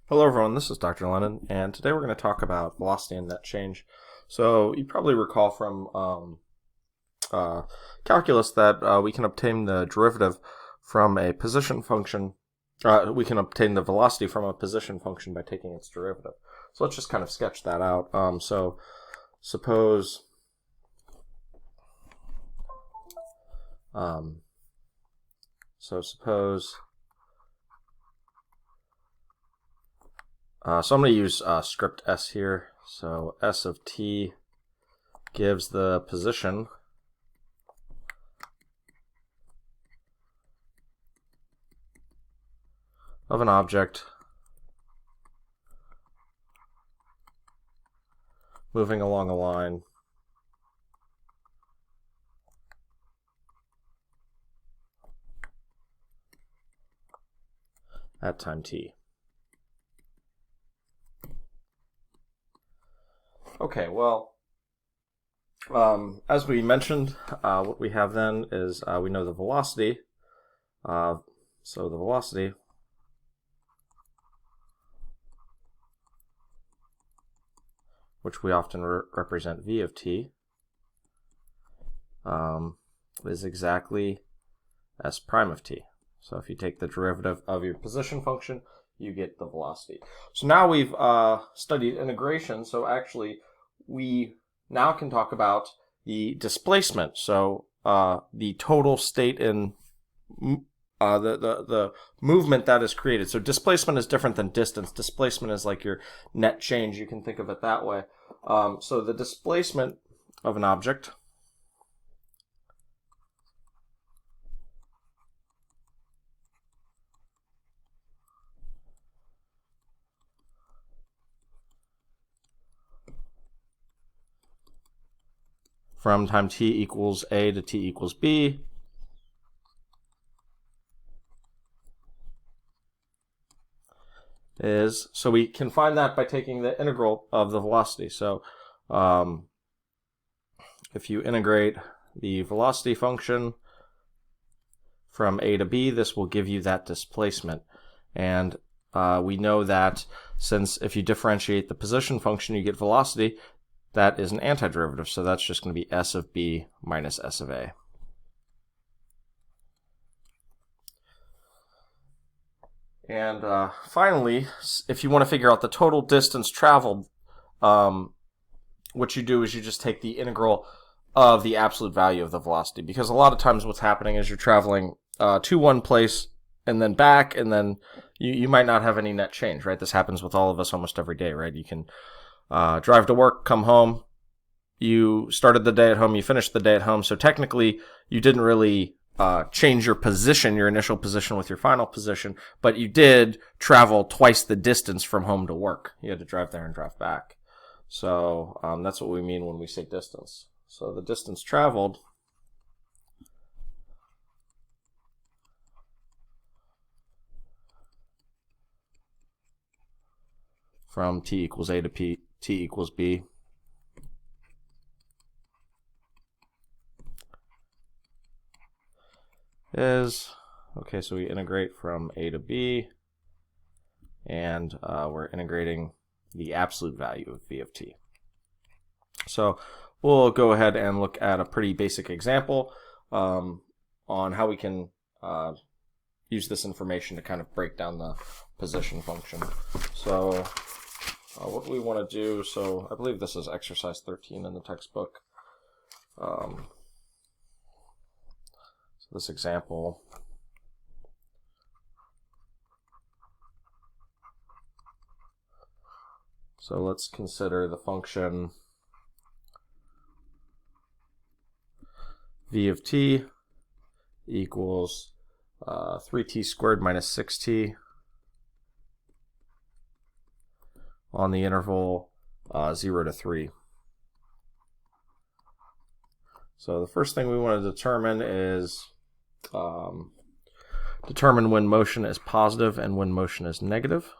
Hello everyone, this is Dr. Lennon, and today we're going to talk about velocity and net change. So you probably recall from uh, calculus that we can obtain the derivative from a position function. We can obtain the velocity from a position function by taking its derivative. So let's just kind of sketch that out. So suppose um, suppose so I'm going to use script s here. So s of t gives the position of an object moving along a line at time t. Okay, well, as we mentioned, what we have then is we know the velocity. So the velocity which we often represent v of t, is exactly s prime of t. So if you take the derivative of your position function, you get the velocity. So now we've studied integration, so actually we now can talk about the displacement. So the total state in the movement that is created. So displacement is different than distance. Displacement is like your net change. You can think of it that way. So the displacement of an object from time t equals a to t equals b is, so we can find that by taking the integral of the velocity. So if you integrate the velocity function from a to b, this will give you that displacement. And we know that since if you differentiate the position function, you get velocity, that is an antiderivative. So that's just going to be s of b minus s of a. And finally, if you want to figure out the total distance traveled, what you do is you just take the integral of the absolute value of the velocity. Because a lot of times what's happening is you're traveling to one place and then back, and then you might not have any net change, right? This happens with all of us almost every day, right? You can drive to work, come home, you started the day at home, you finished the day at home, so technically you didn't really change your position, your initial position with your final position, but you did travel twice the distance from home to work. You had to drive there and drive back. So that's what we mean when we say distance. So the distance traveled from t equals a to t equals b is, okay, so we integrate from a to b, and we're integrating the absolute value of v of t. So we'll go ahead and look at a pretty basic example on how we can use this information to kind of break down the position function. So what we want to do, so I believe this is exercise 13 in the textbook. So this example, so let's consider the function v of t equals 3t squared minus 6t on the interval 0 to 3. So the first thing we want to determine is determine when motion is positive and when motion is negative,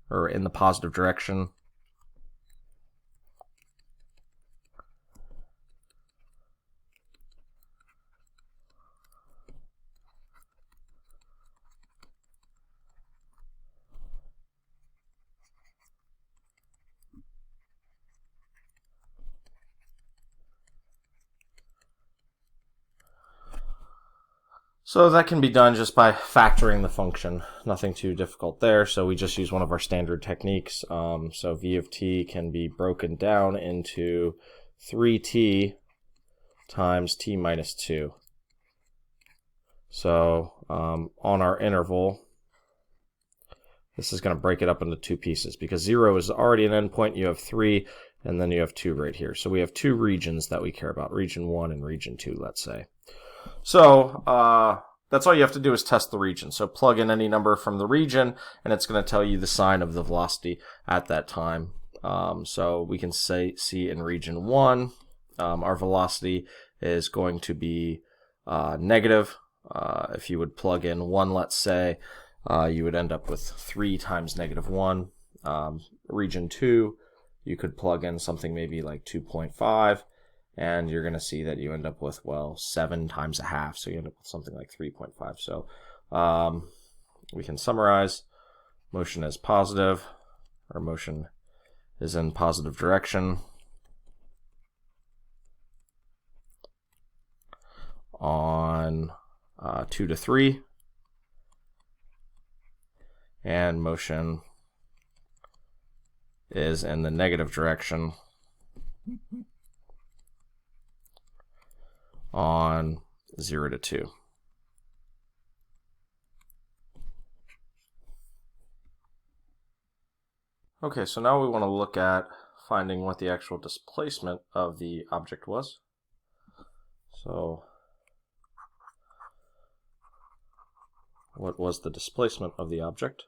or in the positive direction. So that can be done just by factoring the function. Nothing too difficult there. So we just use one of our standard techniques. So v of t can be broken down into 3t times t minus 2. So on our interval, this is going to break it up into two pieces because 0 is already an endpoint. You have 3, and then you have 2 right here. So we have two regions that we care about, region 1 and region 2, let's say. So that's all you have to do is test the region. So plug in any number from the region, and it's going to tell you the sign of the velocity at that time. So we can see in region 1, our velocity is going to be negative. If you would plug in 1, let's say, you would end up with 3 times negative 1. Region 2, you could plug in something maybe like 2.5, and you're going to see that you end up with, well, 7 times a half, so you end up with something like 3.5. So we can summarize. Motion is positive, or motion is in positive direction on 2 to 3, and motion is in the negative direction on 0 to 2. Okay, so now we want to look at finding what the actual displacement of the object was. So what was the displacement of the object?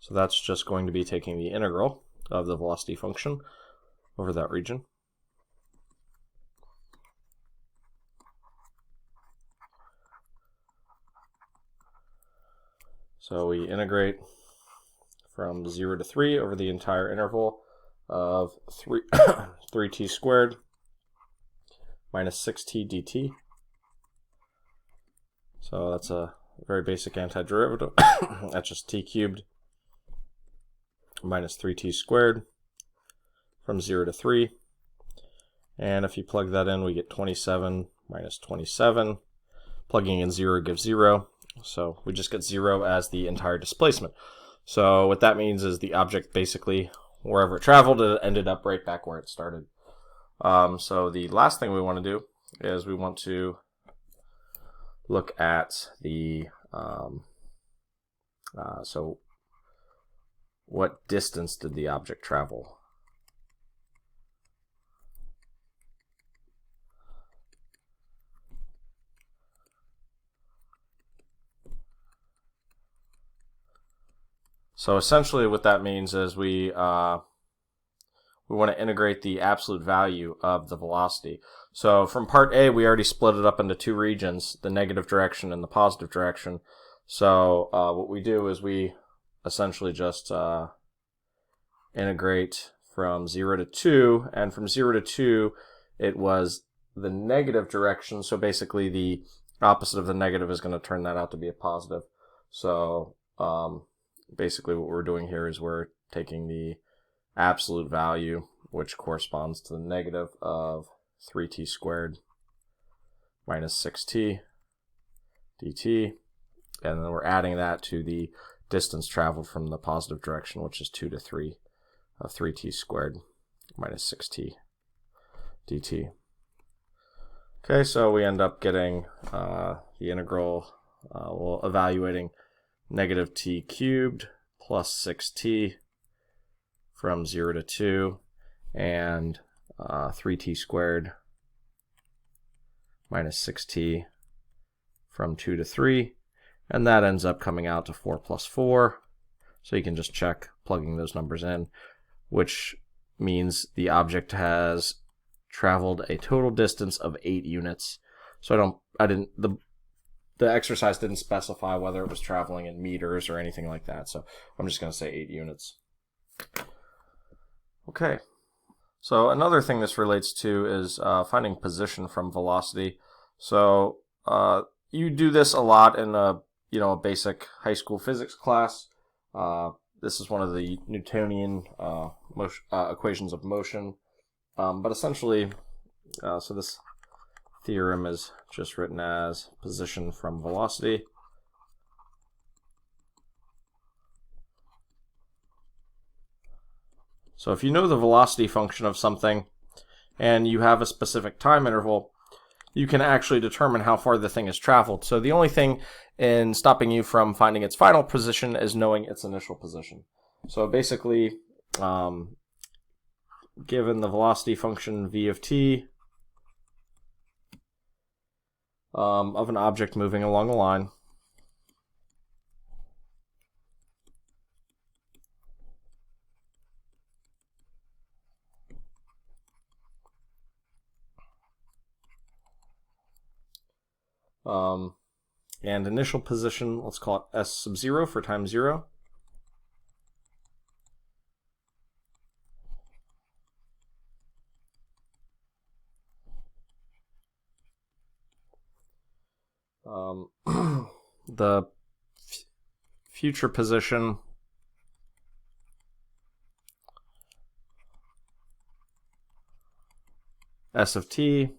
So that's just going to be taking the integral of the velocity function over that region. So we integrate from 0 to 3 over the entire interval of 3t squared minus 6t dt. So that's a very basic antiderivative. That's just t cubed minus 3t squared from 0 to 3. And if you plug that in, we get 27 minus 27. Plugging in 0 gives 0. So we just get 0 as the entire displacement. So what that means is the object basically, wherever it traveled, it ended up right back where it started. So the last thing we want to do is we want to look at the, so what distance did the object travel? So essentially what that means is we want to integrate the absolute value of the velocity. So from part A, we already split it up into two regions, the negative direction and the positive direction. So what we do is we essentially just integrate from 0 to 2, and from 0 to 2, it was the negative direction, so basically the opposite of the negative is going to turn that out to be a positive. So basically what we're doing here is we're taking the absolute value, which corresponds to the negative of 3t squared minus 6t dt, and then we're adding that to the distance traveled from the positive direction, which is 2 to 3 of 3t squared minus 6t dt. Okay, so we end up getting the integral, well, evaluating negative t cubed plus 6t from 0 to 2, and 3t squared minus 6t from 2 to 3, and that ends up coming out to 4 plus 4. So you can just check plugging those numbers in, which means the object has traveled a total distance of 8 units. So the exercise didn't specify whether it was traveling in meters or anything like that. So I'm just going to say 8 units. Okay. So another thing this relates to is finding position from velocity. So you do this a lot in a basic high school physics class. This is one of the Newtonian equations of motion. But essentially, so this theorem is just written as position from velocity. So if you know the velocity function of something and you have a specific time interval, you can actually determine how far the thing has traveled. So the only thing in stopping you from finding its final position is knowing its initial position. So basically, given the velocity function v of t of an object moving along a line, and initial position, let's call it s sub 0 for time 0. The future position s of t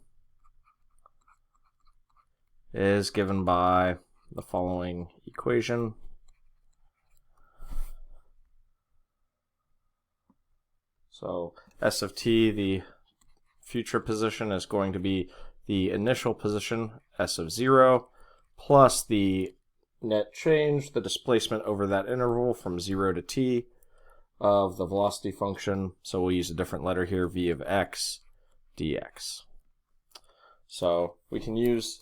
is given by the following equation. So s of t, the future position, is going to be the initial position, s of 0, plus the net change, the displacement over that interval from 0 to t of the velocity function. So we'll use a different letter here, v of x dx. So we can use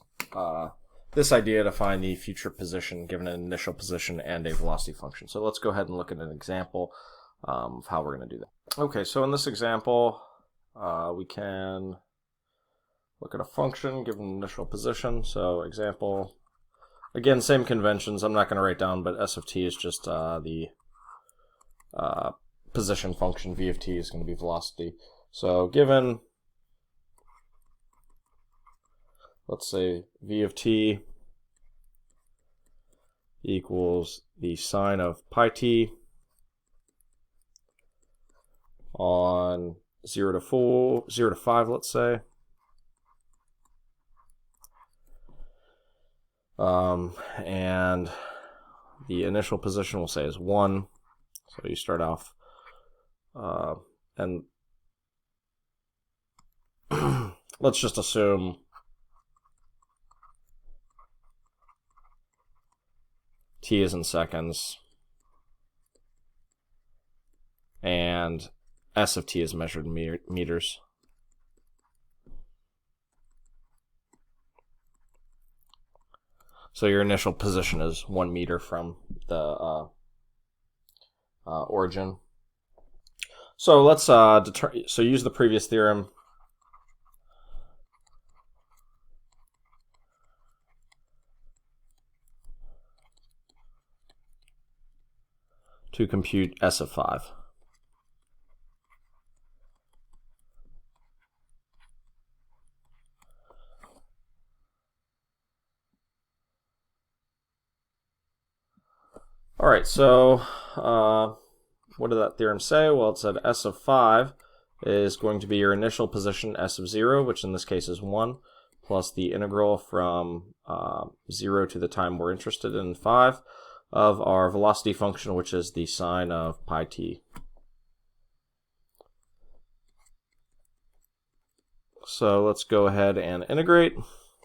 this idea to find the future position given an initial position and a velocity function. So let's go ahead and look at an example of how we're going to do that. Okay, so in this example, we can look at a function given an initial position. So example, again, same conventions. I'm not going to write down, but s of t is just the position function. V of t is going to be velocity. So given, let's say v of t equals the sine of pi t on 0 to 5, let's say. And the initial position we'll say is 1. So you start off and let's just assume t is in seconds and s of t is measured in meters. So your initial position is 1 meter from the origin. So let's use the previous theorem to compute s of 5. All right, so what did that theorem say? Well, it said s of 5 is going to be your initial position, s of 0, which in this case is 1, plus the integral from 0 to the time we're interested in, 5, of our velocity function, which is the sine of pi t. So let's go ahead and integrate.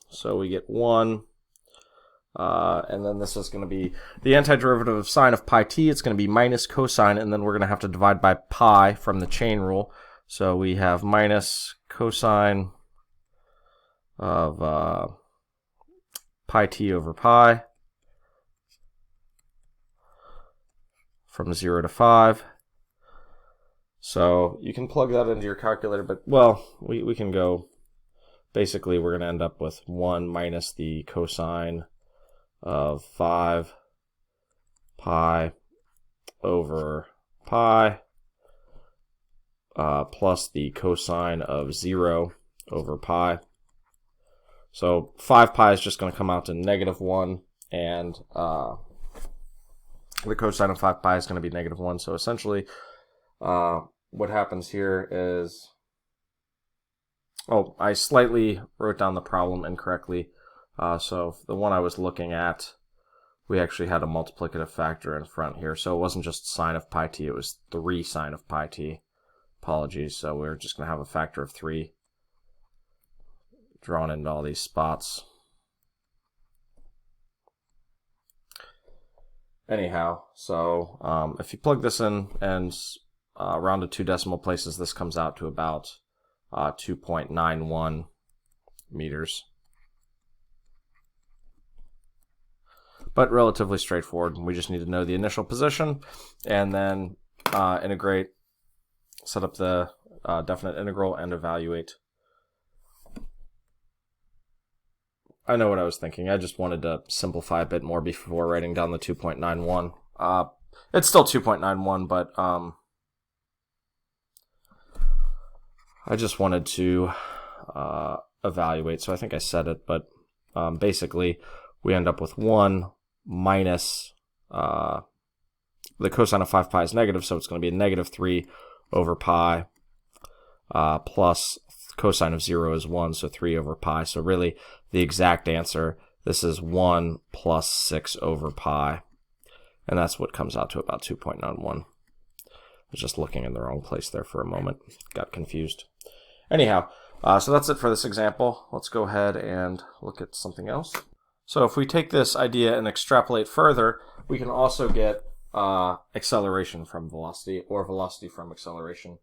So we get 1. And then this is going to be the antiderivative of sine of pi t. It's going to be minus cosine, and then we're going to have to divide by pi from the chain rule. So we have minus cosine of pi t over pi from 0 to 5. So you can plug that into your calculator, but, well, we can go, basically we're going to end up with 1 minus the cosine of 5 pi over pi plus the cosine of 0 over pi. So 5 pi is just going to come out to -1, and the cosine of 5 pi is going to be -1. So essentially what happens here is Oh, I slightly wrote down the problem incorrectly. So the one I was looking at, we actually had a multiplicative factor in front here. So it wasn't just sine of pi t, it was 3 sine of pi t. Apologies. So we're just going to have a factor of 3 drawn into all these spots. Anyhow, so if you plug this in and round to 2 decimal places, this comes out to about 2.91 meters. But relatively straightforward. We just need to know the initial position and then integrate, set up the definite integral, and evaluate. I know what I was thinking. I just wanted to simplify a bit more before writing down the 2.91. It's still 2.91, but I just wanted to evaluate. So I think I said it, but basically we end up with 1 minus the cosine of 5 pi is negative, so it's going to be a negative 3 over pi plus cosine of 0 is 1, so 3 over pi. So really, the exact answer, this is 1 plus 6 over pi. And that's what comes out to about 2.91. I was just looking in the wrong place there for a moment. Got confused. Anyhow, so that's it for this example. Let's go ahead and look at something else. So if we take this idea and extrapolate further, we can also get acceleration from velocity or velocity from acceleration.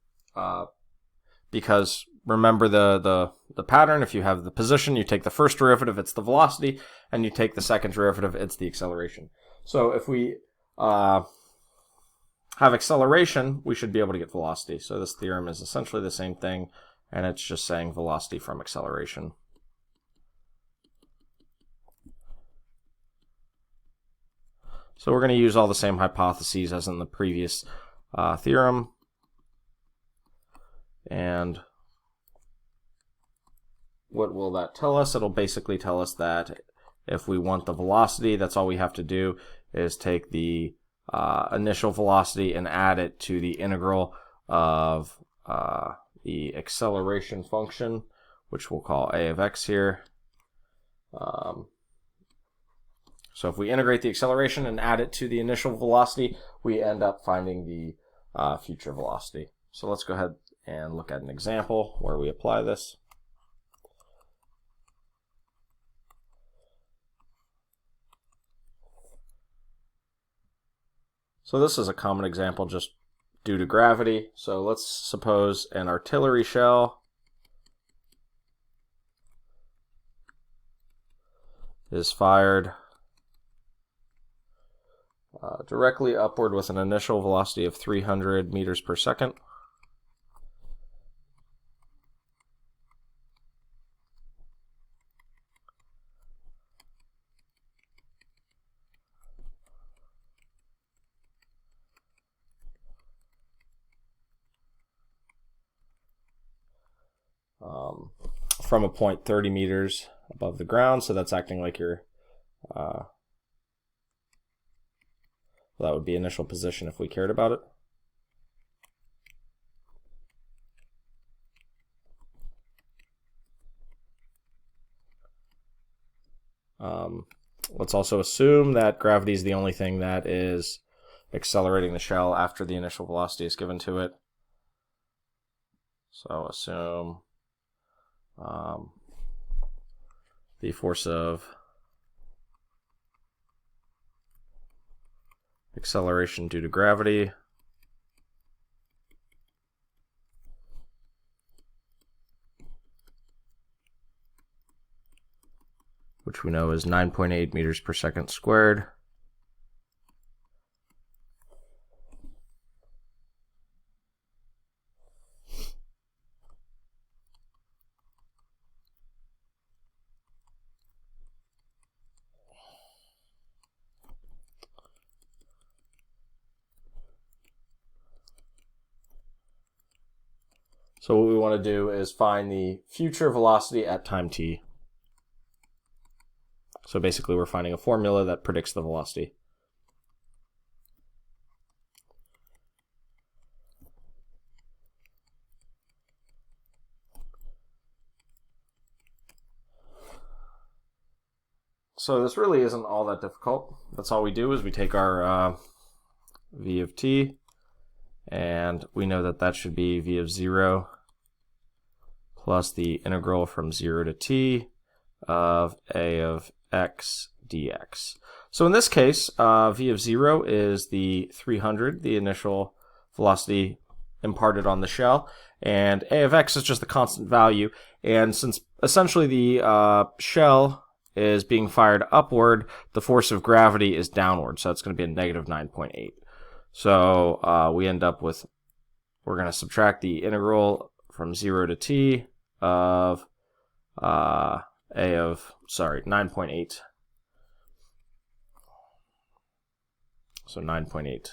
Because remember the pattern, if you have the position, you take the first derivative, it's the velocity, and you take the second derivative, it's the acceleration. So if we have acceleration, we should be able to get velocity. So this theorem is essentially the same thing, and it's just saying velocity from acceleration. So we're going to use all the same hypotheses as in the previous theorem. And what will that tell us? It'll basically tell us that if we want the velocity, that's all we have to do is take the initial velocity and add it to the integral of the acceleration function, which we'll call a of x here. So if we integrate the acceleration and add it to the initial velocity, we end up finding the future velocity. So let's go ahead and look at an example where we apply this. So this is a common example just due to gravity. So let's suppose an artillery shell is fired directly upward with an initial velocity of 300 meters per second. From a point 30 meters above the ground, so that's acting like your that would be initial position if we cared about it. Let's also assume that gravity is the only thing that is accelerating the shell after the initial velocity is given to it. So assume the force of acceleration due to gravity which we know is 9.8 meters per second squared. So what we want to do is find the future velocity at time t. So basically we're finding a formula that predicts the velocity. So this really isn't all that difficult. That's all we do is we take our v of t, and we know that that should be v of 0 plus the integral from 0 to t of a of x dx. So in this case, v of 0 is the 300, the initial velocity imparted on the shell, and a of x is just the constant value. And since essentially the shell is being fired upward, the force of gravity is downward, so it's going to be a negative 9.8. So we end up with, we're going to subtract the integral from 0 to t of 9.8. So 9.8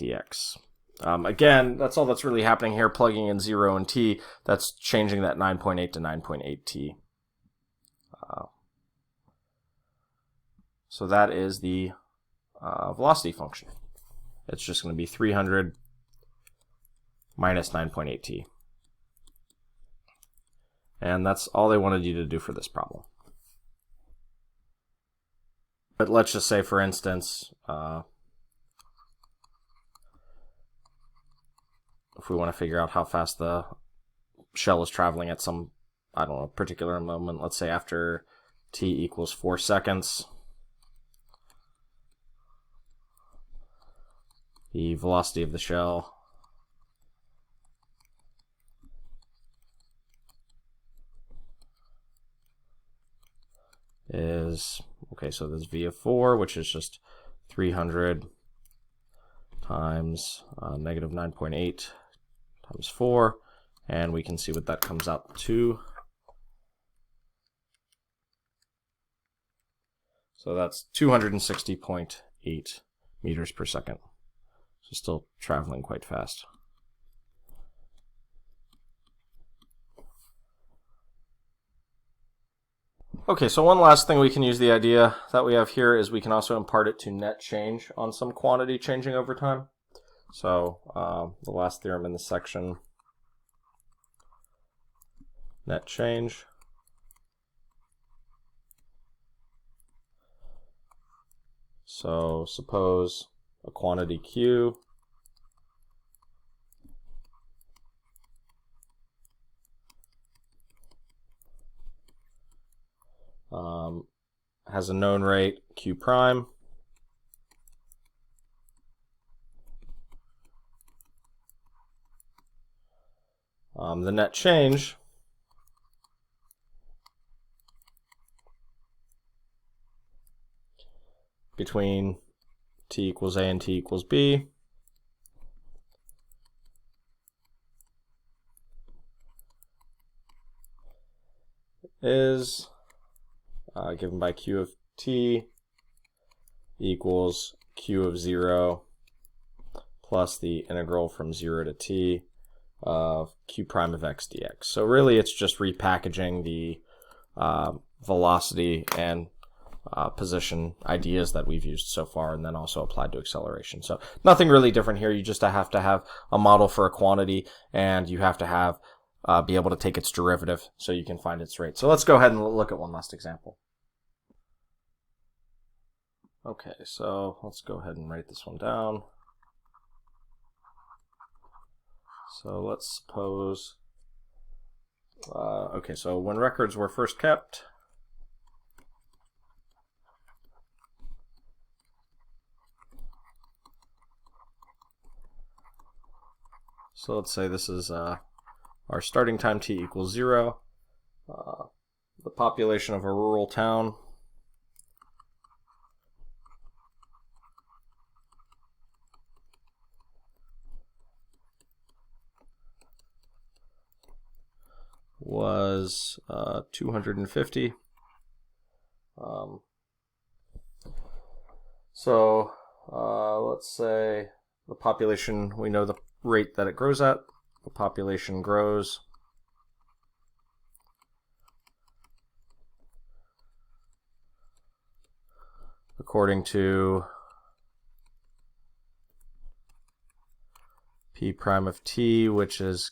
dx. Again, that's all that's really happening here, plugging in 0 and t. That's changing that 9.8 to 9.8 t. So that is the velocity function. It's just going to be 300 minus 9.8 t. And that's all they wanted you to do for this problem. But let's just say, for instance, if we want to figure out how fast the shell is traveling at some, I don't know, particular moment, let's say after t equals 4 seconds, the velocity of the shell is, okay, so there's v of 4, which is just 300 times negative 9.8 times 4, and we can see what that comes out to. So that's 260.8 meters per second. So still traveling quite fast. Okay, so one last thing we can use the idea that we have here is we can also impart it to net change on some quantity changing over time. So the last theorem in this section, net change. So suppose a quantity q has a known rate q prime, the net change between t equals a and t equals b is given by q of t equals q of 0 plus the integral from 0 to t of q prime of x dx. So really it's just repackaging the velocity and position ideas that we've used so far and then also applied to acceleration. So nothing really different here. You just have to have a model for a quantity, and you have to have be able to take its derivative so you can find its rate. So let's go ahead and look at one last example. Okay, so let's go ahead and write this one down. So let's suppose, okay, so when records were first kept, so let's say this is our starting time t equals 0, the population of a rural town was 250. So let's say the population, we know the rate that it grows at. The population grows according to p prime of t, which is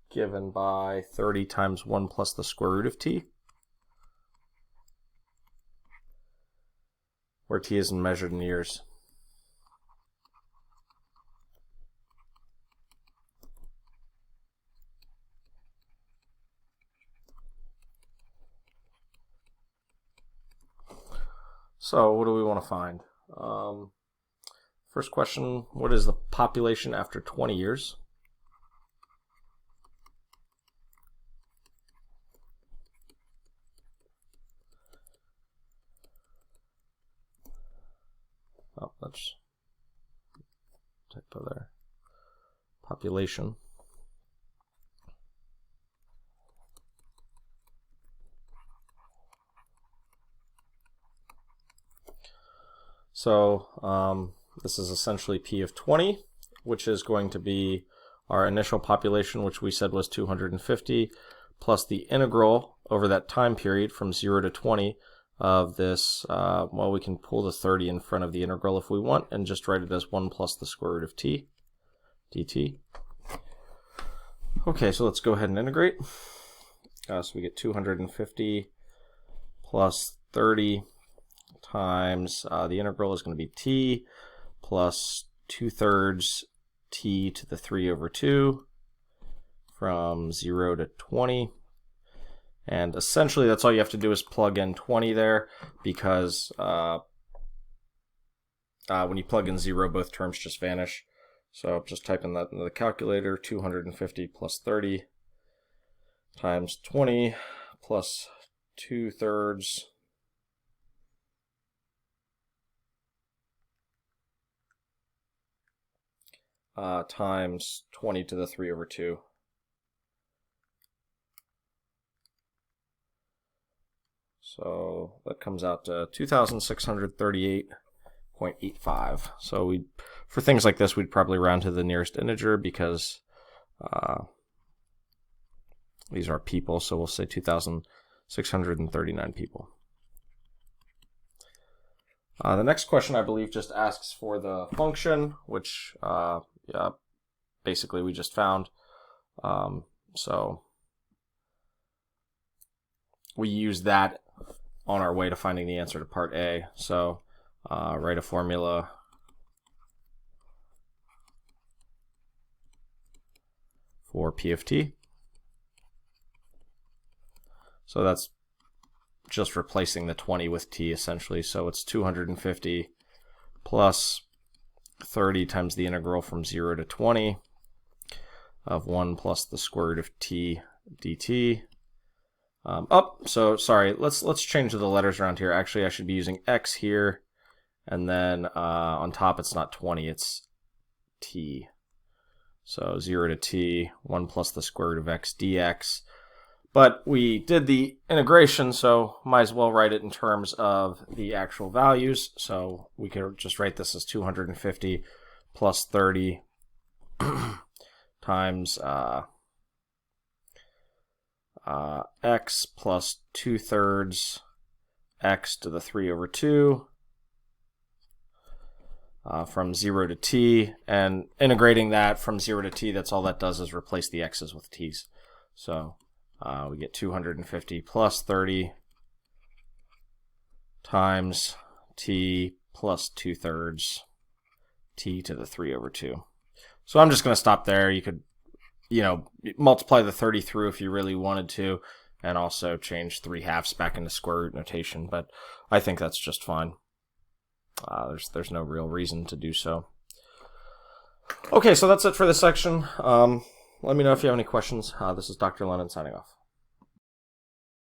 given by 30 times 1 plus the square root of t. where t is measured in years. So what do we want to find? First question, what is the population after 20 years? Oh, that's typo there. Population. So this is essentially P of 20, which is going to be our initial population, which we said was 250, plus the integral over that time period from 0 to 20 of this, well, we can pull the 30 in front of the integral if we want, and just write it as 1 plus the square root of t, dt. Okay, so let's go ahead and integrate. So we get 250 plus 30 times, the integral is going to be t plus 2/3 t to the 3 over 2 from 0 to 20. And essentially that's all you have to do is plug in 20 there, because when you plug in 0, both terms just vanish. So just type in that into the calculator, 250 plus 30 times 20 plus 2/3 times 20 to the 3 over 2. So that comes out to 2,638.85. So for things like this, we'd probably round to the nearest integer, because these are people, so we'll say 2,639 people. The next question, I believe, just asks for the function, which basically we just found. So we use that on our way to finding the answer to part A. So write a formula for P of t. So that's just replacing the 20 with t essentially. So it's 250 plus 30 times the integral from 0 to 20 of 1 plus the square root of t dt. So sorry, let's change the letters around here. Actually, I should be using x here, and then on top it's not 20, it's t. So 0 to t, 1 plus the square root of x dx. But we did the integration, so might as well write it in terms of the actual values. So we could just write this as 250 plus 30 times x plus 2/3 x to the 3 over 2 from 0 to t, and integrating that from 0 to t, that's all that does is replace the x's with t's. So we get 250 plus 30 times t plus 2/3 t to the 3 over 2. So I'm just going to stop there. You could, multiply the 30 through if you really wanted to, and also change 3/2 back into square root notation, but I think that's just fine. There's no real reason to do so. Okay, so that's it for this section. Let me know if you have any questions. This is Dr. Lennon signing off.